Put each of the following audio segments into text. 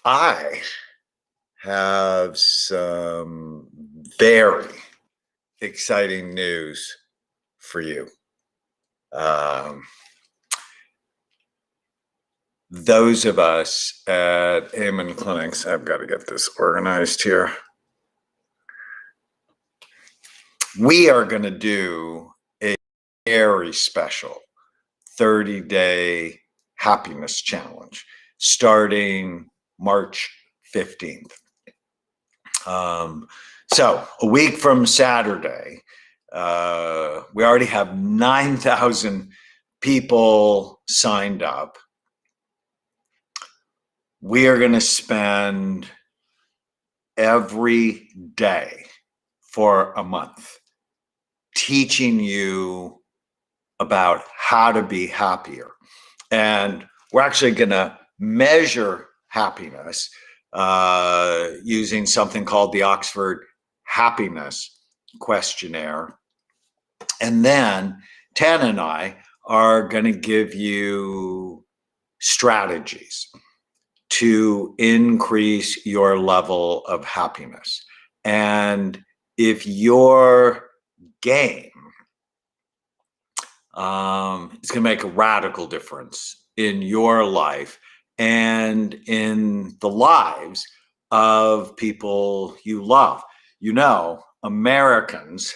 I have some very exciting news for you. Um, those of us at Amen Clinics, I've got to get this organized here. We are going to do a very special 30-day happiness challenge starting March 15th. So a week from Saturday, we already have 9,000 people signed up. We are going to spend every day for a month teaching you about how to be happier. And we're actually going to measure happiness using something called the Oxford Happiness Questionnaire. And then Tan and I are going to give you strategies to increase your level of happiness. And if your game, it's going to make a radical difference in your life and in the lives of people you love. You know, Americans,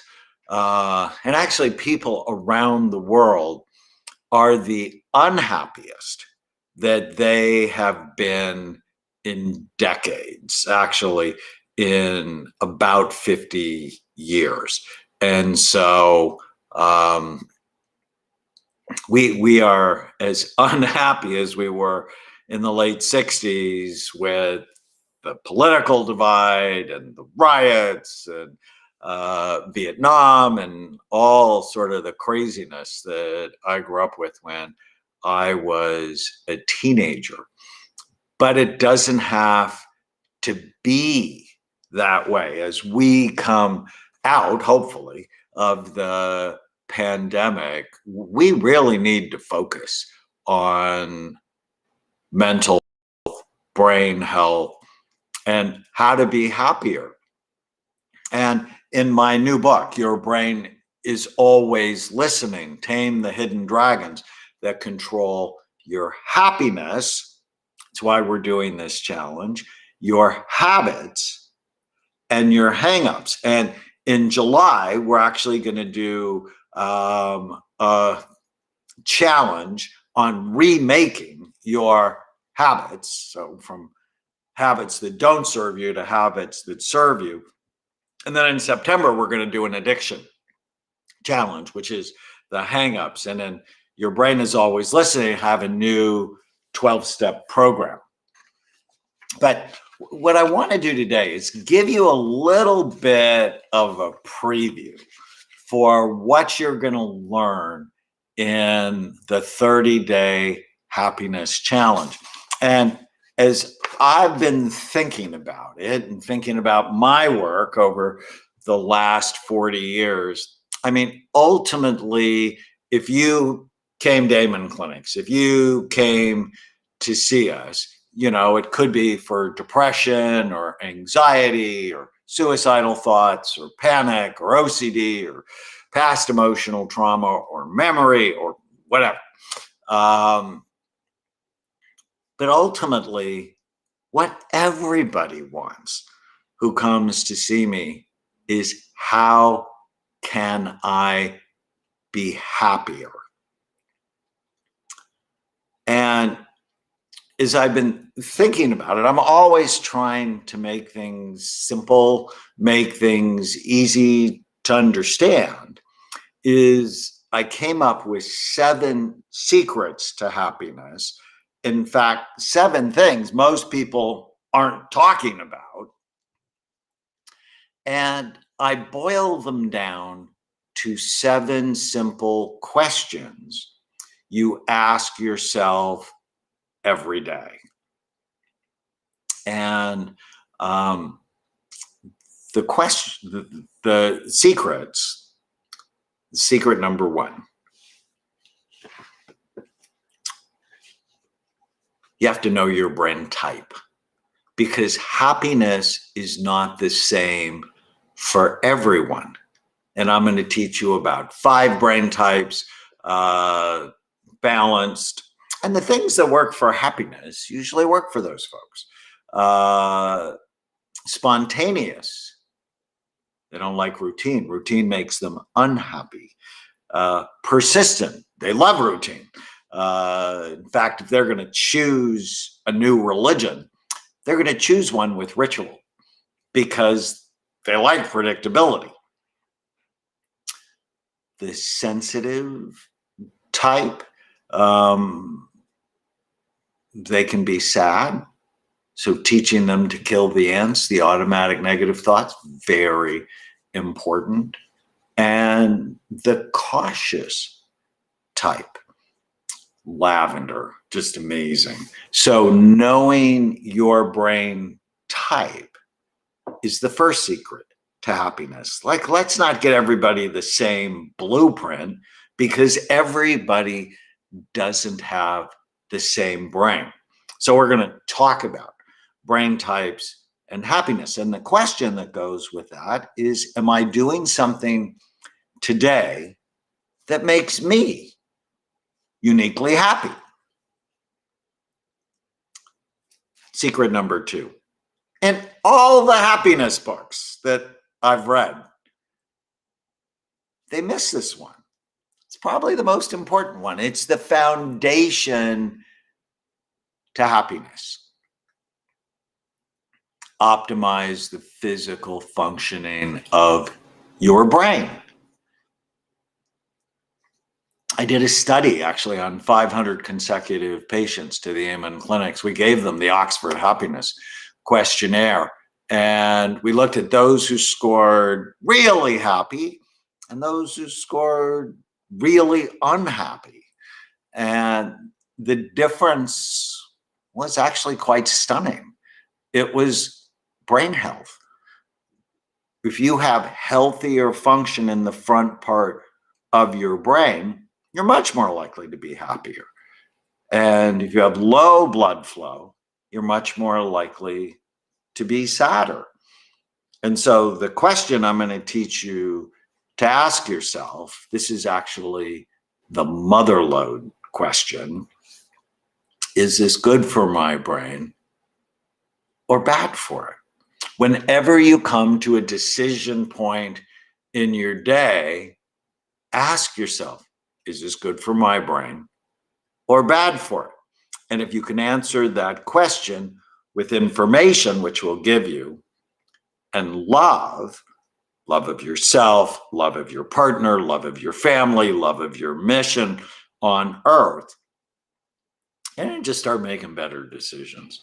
and actually people around the world, are the unhappiest that they have been in decades, actually in about 50 years. And so we are as unhappy as we were in the late 60s with the political divide and the riots and Vietnam and all sort of the craziness that I grew up with when I was a teenager. But it doesn't have to be that way as we come out, hopefully, of the pandemic. We really need to focus on mental health, brain health, and how to be happier. And in my new book, Your Brain is Always Listening, Tame the Hidden Dragons That Control Your Happiness. That's why we're doing this challenge. Your habits and your hangups. And in July, we're actually going to do a challenge on remaking your habits. So from habits that don't serve you to habits that serve you. And then in September, we're going to do an addiction challenge, which is the hangups. And then Your Brain is Always Listening, have a new 12-step program. But what I want to do today is give you a little bit of a preview for what you're going to learn in the 30-day happiness challenge. And as I've been thinking about it and thinking about my work over the last 40 years, I mean, ultimately, if you came to Amen Clinics, if you came to see us, you know, it could be for depression or anxiety or suicidal thoughts or panic or OCD or past emotional trauma or memory or whatever. But ultimately, what everybody wants who comes to see me is, how can I be happier? And as I've been thinking about it, I'm always trying to make things simple, make things easy to understand. I came up with 7 secrets to happiness. In fact, 7 things most people aren't talking about. And I boil them down to 7 simple questions you ask yourself every day. And the secrets, secret number 1, you have to know your brain type. because happiness is not the same for everyone. And I'm going to teach you about 5 brain types, balanced, and the things that work for happiness usually work for those folks. Spontaneous, they don't like routine. Routine makes them unhappy. Persistent, they love routine. In fact, if they're going to choose a new religion, they're going to choose one with ritual because they like predictability. The sensitive type, they can be sad. So teaching them to kill the ants, the automatic negative thoughts, very important. And the cautious type, lavender, just amazing. So knowing your brain type is the first secret to happiness. Like, let's not get everybody the same blueprint because everybody doesn't have the same brain. So we're going to talk about brain types and happiness. And the question that goes with that is, am I doing something today that makes me uniquely happy? Secret number 2. In all the happiness books that I've read, they miss this one. It's probably the most important one. It's the foundation to happiness. Optimize the physical functioning of your brain. I did a study actually on 500 consecutive patients to the Amen clinics. We gave them the Oxford Happiness Questionnaire, and we looked at those who scored really happy and those who scored really unhappy. And the difference was actually quite stunning. It was brain health. If you have healthier function in the front part of your brain, you're much more likely to be happier. And if you have low blood flow, you're much more likely to be sadder. And so the question I'm going to teach you to ask yourself, this is actually the mother lode question. Is this good for my brain or bad for it? Whenever you come to a decision point in your day, ask yourself, is this good for my brain or bad for it? And if you can answer that question with information, which we'll give you, and love of yourself, love of your partner, love of your family, love of your mission on earth, and just start making better decisions.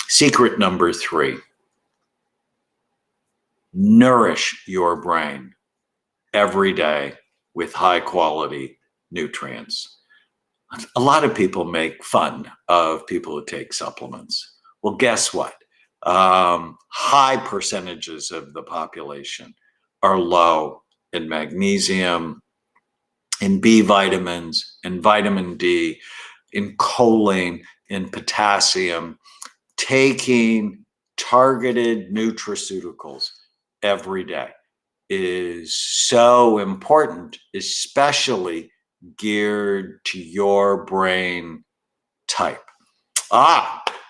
Secret number 3, nourish your brain every day with high quality nutrients. A lot of people make fun of people who take supplements. Well, guess what? High percentages of the population are low in magnesium, in B vitamins, in vitamin D, in choline, in potassium. Taking targeted nutraceuticals every day is so important, especially geared to your brain type.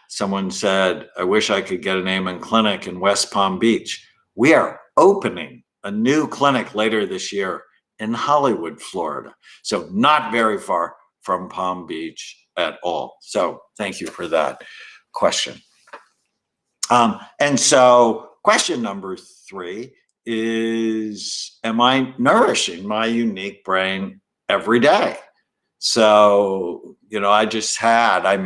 Someone said, I wish I could get an Amen clinic in West Palm Beach. We are opening a new clinic later this year in Hollywood, Florida. So not very far from Palm Beach at all. So thank you for that question. And so question number 3 is, am I nourishing my unique brain every day? So, I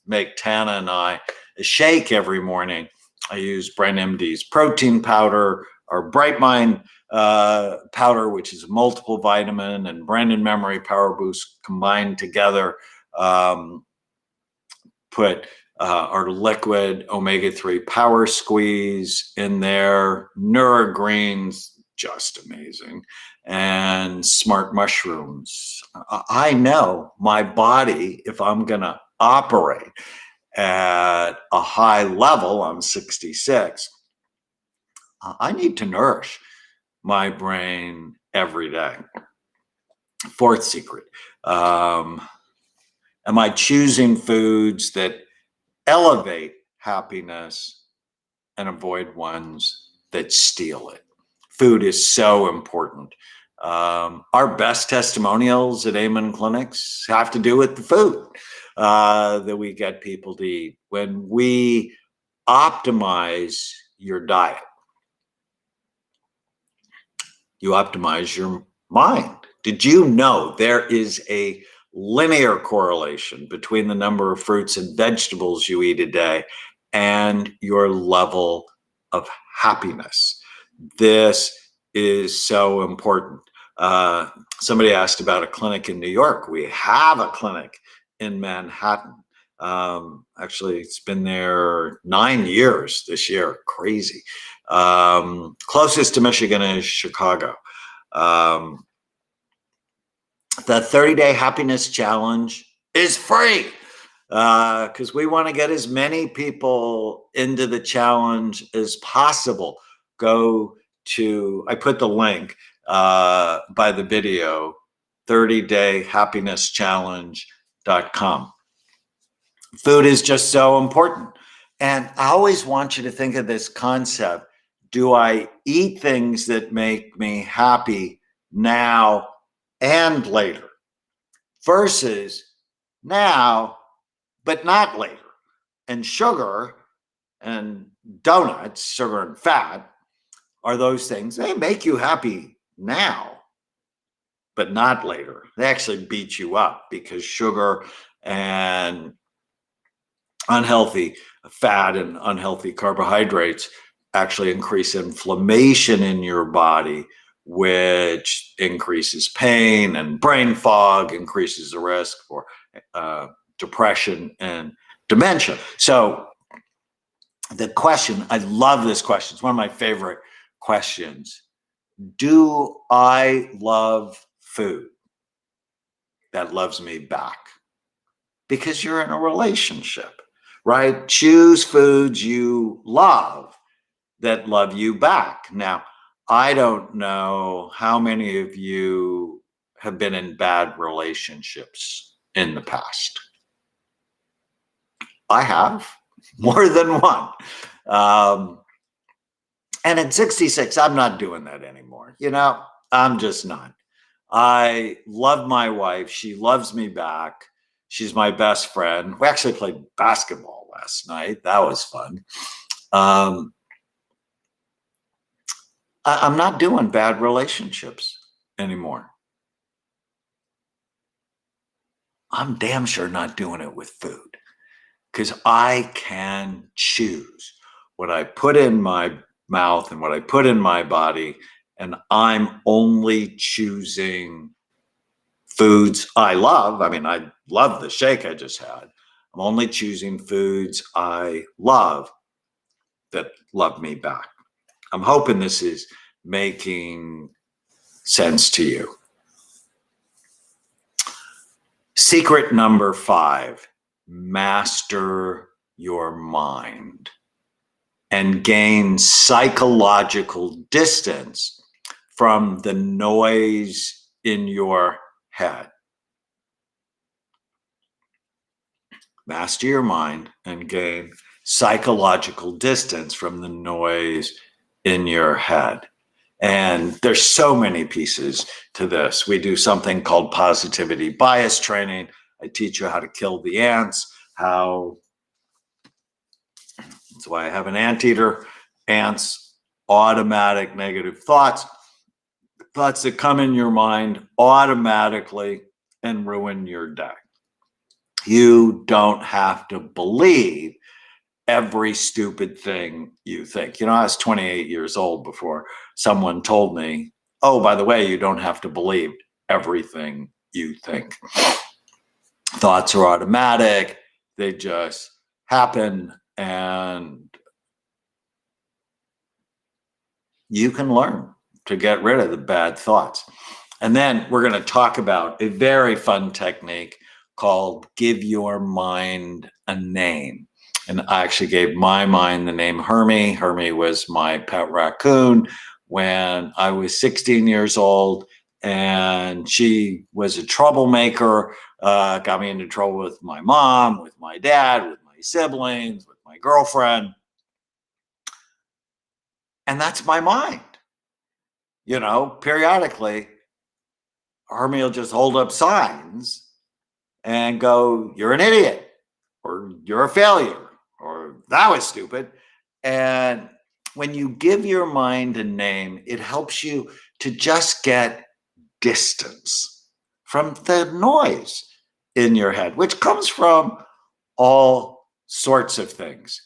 make Tana and I a shake every morning. I use Brain MD's protein powder or Bright Mind powder, which is a multiple vitamin, and Brain and Memory Power Boost combined together. Put our liquid omega-3 power squeeze in there, Neurogreens, just amazing, and smart mushrooms. I know my body, if I'm going to operate at a high level, I'm 66, I need to nourish my brain every day. Fourth secret. Am I choosing foods that elevate happiness and avoid ones that steal it? Food is so important. Our best testimonials at Amen Clinics have to do with the food that we get people to eat. When we optimize your diet, you optimize your mind. Did you know there is a linear correlation between the number of fruits and vegetables you eat a day and your level of happiness? This is so important. Somebody asked about a clinic in New York. We have a clinic in Manhattan. Actually, it's been there 9 years this year. Crazy. Closest to Michigan is Chicago. The 30-day happiness challenge is free because we want to get as many people into the challenge as possible. Go to, I put the link by the video, 30dayhappinesschallenge.com. Food is just so important. And I always want you to think of this concept. Do I eat things that make me happy now and later versus now, but not later? And sugar and donuts, sugar and fat, are those things. They make you happy now, but not later. They actually beat you up because sugar and unhealthy fat and unhealthy carbohydrates actually increase inflammation in your body, which increases pain and brain fog, increases the risk for depression and dementia. So the question, I love this question. It's one of my favorite questions. Do I love food that loves me back? Because you're in a relationship, right? Choose foods you love that love you back. Now, I don't know how many of you have been in bad relationships in the past. I have, more than one. And at 66, I'm not doing that anymore. I'm just not. I love my wife. She loves me back. She's my best friend. We actually played basketball last night. That was fun. I'm not doing bad relationships anymore. I'm damn sure not doing it with food because I can choose what I put in my mouth and what I put in my body, and I'm only choosing foods I love. I mean, I love the shake I just had. I'm only choosing foods I love that love me back. I'm hoping this is making sense to you. Secret number 5, master your mind and gain psychological distance from the noise in your head. Master your mind and gain psychological distance from the noise in your head. And there's so many pieces to this. We do something called positivity bias training. I teach you how to kill the ants, that's why I have an anteater. Ants, automatic negative thoughts that come in your mind automatically and ruin your day. You don't have to believe every stupid thing you think. I was 28 years old before someone told me, oh, by the way, you don't have to believe everything you think. Thoughts are automatic. They just happen, and you can learn to get rid of the bad thoughts. And then we're going to talk about a very fun technique called Give Your Mind a Name. And I actually gave my mind the name Hermie. Hermie was my pet raccoon when I was 16 years old, and she was a troublemaker, got me into trouble with my mom, with my dad, with my siblings, with my girlfriend. And that's my mind. You know, periodically, Hermie will just hold up signs and go, "You're an idiot," or "You're a failure," or "That was stupid." And when you give your mind a name, it helps you to just get distance from the noise in your head, which comes from all sorts of things.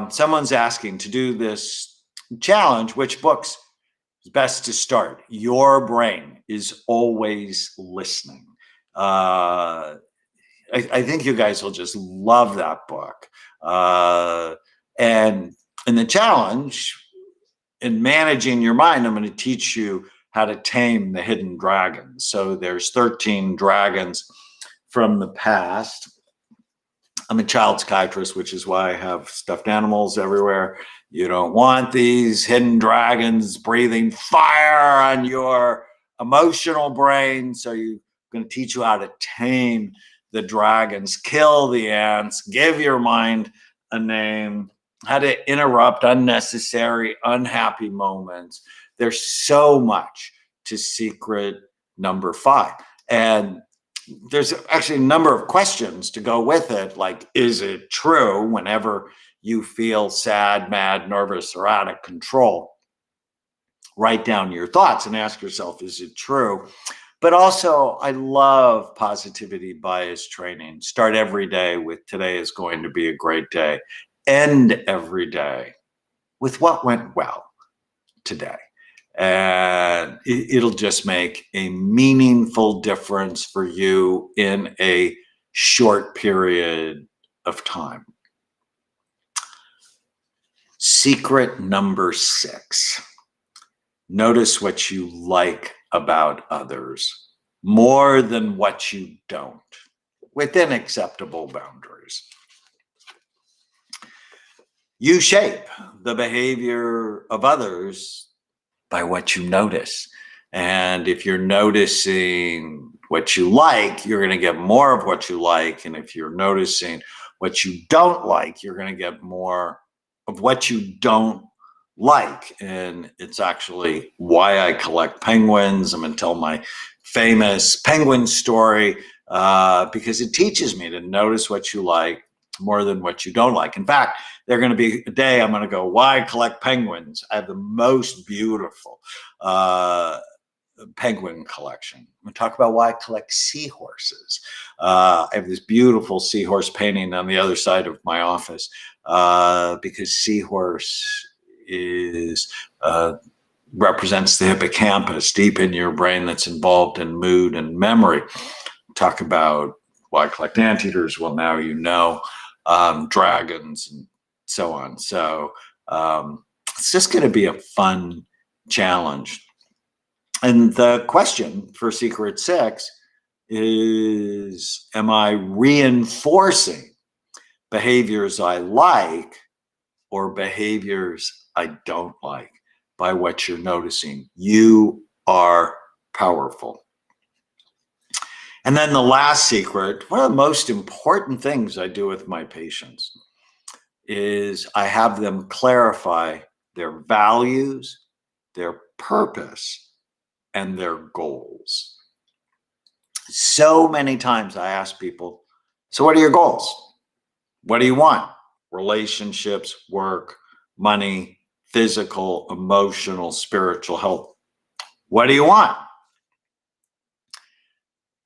Someone's asking to do this challenge, which books is best to start? Your brain is always listening. I think you guys will just love that book. And in the challenge, in managing your mind, I'm going to teach you how to tame the hidden dragons. So there's 13 dragons from the past. I'm a child psychiatrist, which is why I have stuffed animals everywhere. You don't want these hidden dragons breathing fire on your emotional brain. So I'm going to teach you how to tame the dragons, kill the ants, give your mind a name, how to interrupt unnecessary, unhappy moments. There's so much to secret number 5. And there's actually a number of questions to go with it, like, is it true whenever you feel sad, mad, nervous, or out of control? Write down your thoughts and ask yourself, is it true? But also, I love positivity bias training. Start every day with today is going to be a great day. End every day with what went well today. And it'll just make a meaningful difference for you in a short period of time. Secret number 6. Notice what you like about others more than what you don't, within acceptable boundaries. You shape the behavior of others by what you notice. And if you're noticing what you like, you're going to get more of what you like. And if you're noticing what you don't like, you're going to get more of what you don't like. And it's actually why I collect penguins. I'm going to tell my famous penguin story because it teaches me to notice what you like more than what you don't like. In fact, they're going to be a day I'm going to go, why collect penguins? I have the most beautiful penguin collection. I'm going to talk about why I collect seahorses. I have this beautiful seahorse painting on the other side of my office because seahorse is represents the hippocampus deep in your brain that's involved in mood and memory. Talk about why I collect anteaters. Well, now you know. Dragons and so on. So it's just going to be a fun challenge. And the question for Secret 6 is, am I reinforcing behaviors I like or behaviors I don't like by what you're noticing? You are powerful. And then the last secret, one of the most important things I do with my patients is I have them clarify their values, their purpose, and their goals. So many times I ask people, so what are your goals? What do you want? Relationships, work, money, physical, emotional, spiritual health. What do you want?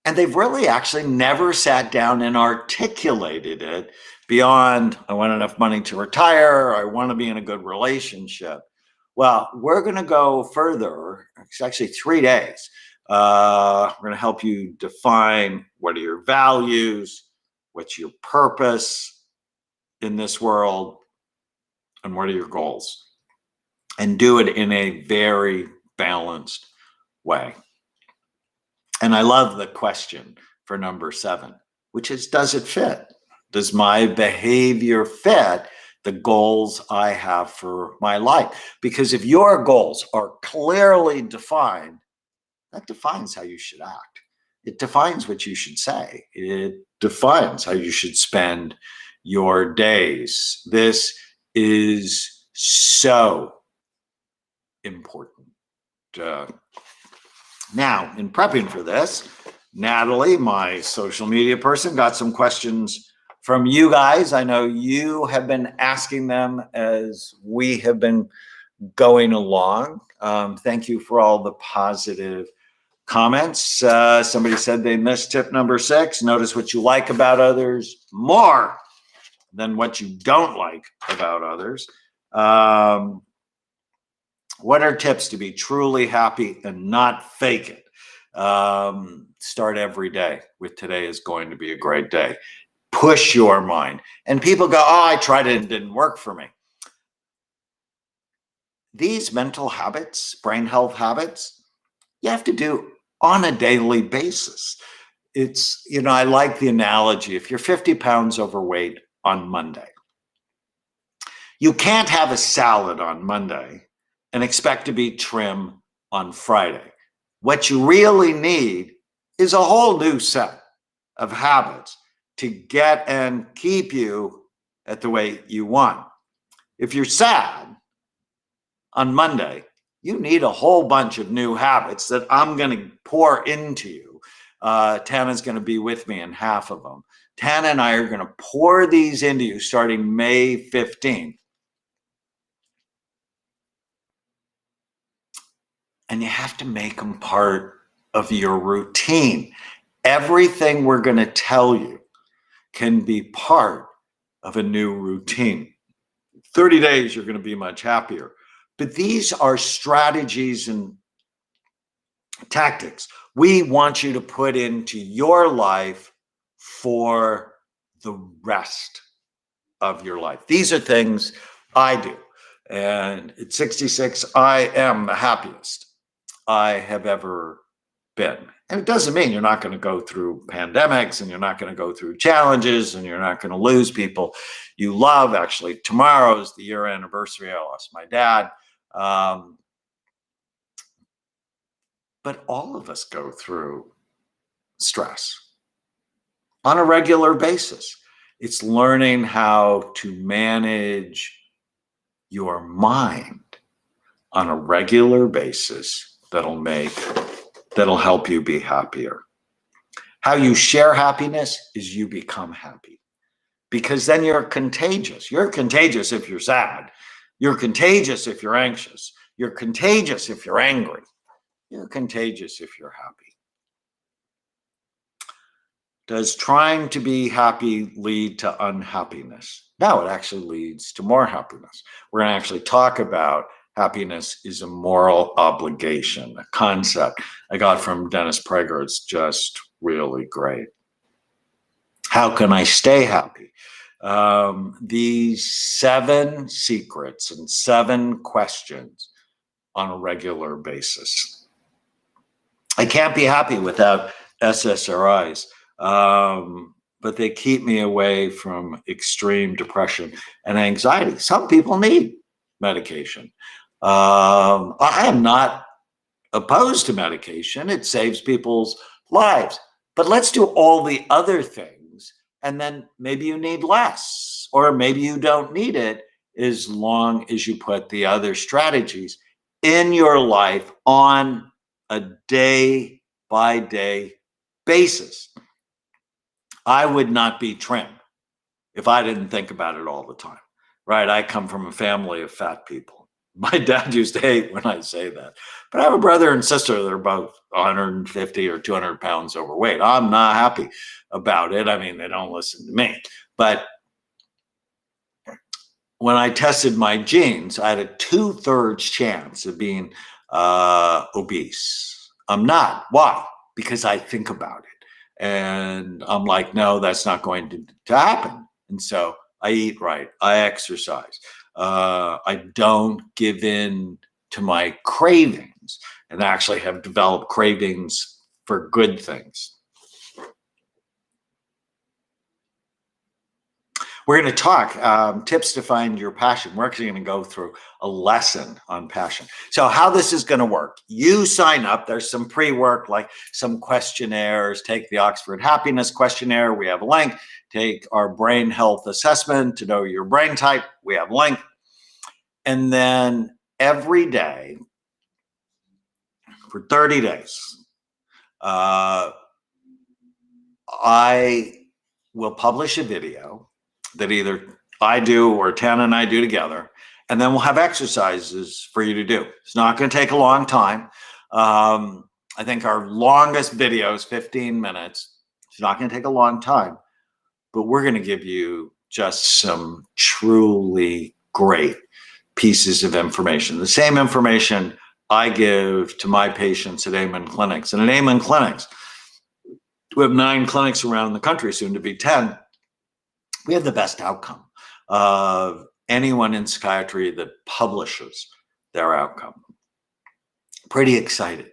And they've really actually never sat down and articulated it beyond, I want enough money to retire, I want to be in a good relationship. Well, we're going to go further. It's actually 3 days. We're going to help you define what are your values, what's your purpose in this world, and what are your goals. And do it in a very balanced way. And I love the question for number 7. which is, does it fit? Does my behavior fit the goals I have for my life? Because if your goals are clearly defined, that defines how you should act. It defines what you should say. It defines how you should spend your days. This is so important. Now, in prepping for this, Natalie, my social media person, got some questions from you guys. I know you have been asking them as we have been going along. Thank you for all the positive comments. Somebody said they missed tip number 6. Notice what you like about others more than what you don't like about others. What are tips to be truly happy and not fake it? Start every day with today is going to be a great day. Push your mind. And people go, oh, I tried it and it didn't work for me. These mental habits, brain health habits, you have to do on a daily basis. It's, I like the analogy. If you're 50 pounds overweight on Monday, you can't have a salad on Monday and expect to be trim on Friday. What you really need is a whole new set of habits to get and keep you at the weight you want. If you're sad on Monday, you need a whole bunch of new habits that I'm going to pour into you. Tana's going to be with me in half of them. Tana and I are going to pour these into you starting May 15th. And you have to make them part of your routine. Everything we're going to tell you can be part of a new routine. 30 days, you're going to be much happier. But these are strategies and tactics we want you to put into your life for the rest of your life. These are things I do. And at 66, I am the happiest I have ever been. And it doesn't mean you're not going to go through pandemics and you're not going to go through challenges and you're not going to lose people you love. Actually, tomorrow is the year anniversary. I lost my dad. But all of us go through stress on a regular basis. It's learning how to manage your mind on a regular basis that'll help you be happier. How you share happiness is you become happy, because then you're contagious. You're contagious if you're sad. You're contagious if you're anxious. You're contagious if you're angry. You're contagious if you're happy. Does trying to be happy lead to unhappiness? No, it actually leads to more happiness. We're going to actually talk about happiness is a moral obligation, a concept I got from Dennis Prager. It's just really great. How can I stay happy? These 7 secrets and 7 questions on a regular basis. I can't be happy without SSRIs, but they keep me away from extreme depression and anxiety. Some people need medication. I am not opposed to medication. It saves people's lives. But let's do all the other things, and then maybe you need less, or maybe you don't need it, as long as you put the other strategies in your life on a day-by-day basis. I would not be trim if I didn't think about it all the time, right? I come from a family of fat people. My dad used to hate when I say that. But I have a brother and sister that are both 150 or 200 pounds overweight. I'm not happy about it. I mean, they don't listen to me. But when I tested my genes, I had a 2/3 chance of being obese. I'm not. Why? Because I think about it. And I'm like, no, that's not going to happen. And so I eat right. I exercise. I don't give in to my cravings, and actually have developed cravings for good things. We're going to talk tips to find your passion. We're actually going to go through a lesson on passion. So how this is going to work, you sign up. There's some pre-work, like some questionnaires. Take the Oxford Happiness Questionnaire. We have a link. Take our brain health assessment to know your brain type. We have a link. And then every day for 30 days, I will publish a video that either I do or Tan and I do together, and then we'll have exercises for you to do. It's not going to take a long time. I think our longest video is 15 minutes. It's not going to take a long time, but we're going to give you just some truly great pieces of information. The same information I give to my patients at Amen Clinics. And at Amen Clinics, we have 9 clinics around the country, soon to be 10. We have the best outcome of anyone in psychiatry that publishes their outcome. Pretty excited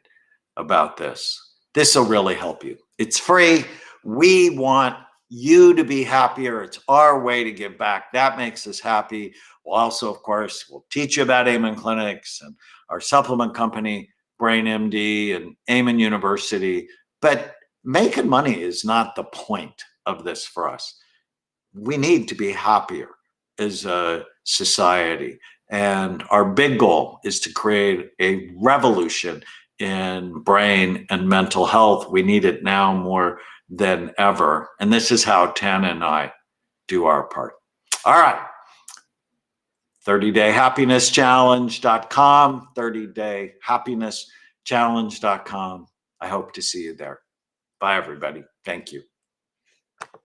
about this. This will really help you. It's free. We want you to be happier. It's our way to give back. That makes us happy. We'll also, of course, we'll teach you about Amen Clinics and our supplement company, BrainMD, and Amen University. But making money is not the point of this for us. We need to be happier as a society. And our big goal is to create a revolution in brain and mental health. We need it now more than ever. And this is how Tana and I do our part. All right. 30dayhappinesschallenge.com, 30dayhappinesschallenge.com. I hope to see you there. Bye, everybody. Thank you.